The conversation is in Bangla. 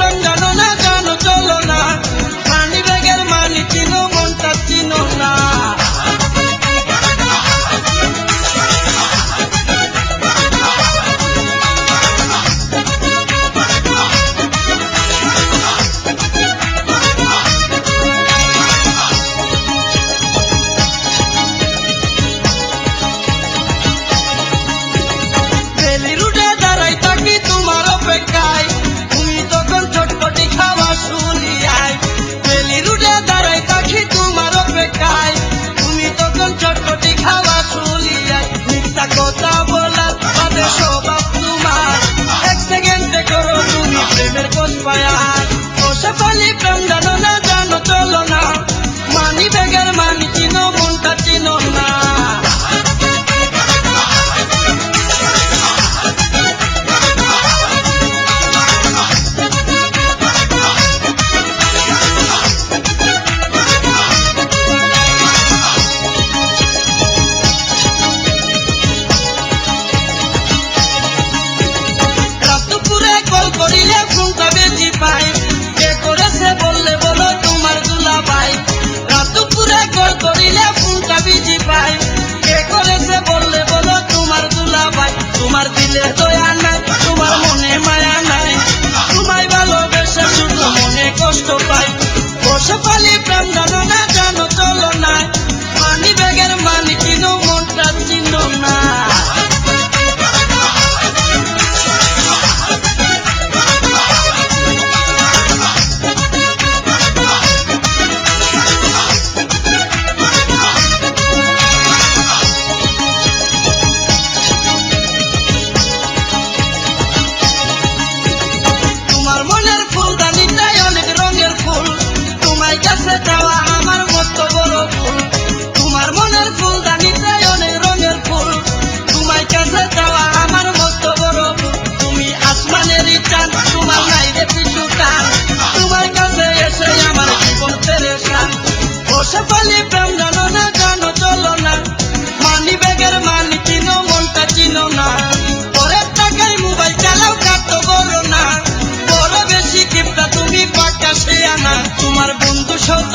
প্রেম জানো না জানো চলো না, মানি ব্যাগের মানি চিনো মনটা চিনো না। কথা বলার বাদে স্বভাব তোমার, এক সেকেন্ডে করো তুমি প্রেমের কসপায়ার। বসে পালি প্রেম জানো না জানো চলো না, মানি ব্যাগের মানি চিনো মনটা চিনো না। করিলে ফোনটা বেশি পাই, কে করেছে বললে বলো তোমার দুলাভাই। রাত দুপুরে কল করিলে ফোনটা বেশি পাই, কে করেছে বললে বলো তোমার দুলাভাই। তোমার দিলে দয়া নাই, তোমার মনে মায়া নাই, তোমায় ভালোবেসে শুধু মনে কষ্ট পাই। বসে পালি প্রেম জানো না জানো চলো না, মানি ব্যাগের মানি চিনো মনটা চিনো না। কাছে চাওয়া আমার মতো বড় ভুল, তোমার মনের ফুলদানিতে অনেক রঙের ফুল, তোমার কাছে চাওয়া আমার মতো বড় ভুল। তুমি আসমানের চাঁদ, তোমার নাই রে পিছু টান, তোমার কাছে এসে আমার জীবন পেরেশান। বসে পালি প্রেম জানো না জানো চলো না, মানি ব্যাগের মানি চিনো মনটা চিনো না। পরের টাকায় মোবাইল চালাও কাটো বলো না, বড় বেশি কিপটা তুমি পাকা সে আনা। তোমার বন্ধু সত্য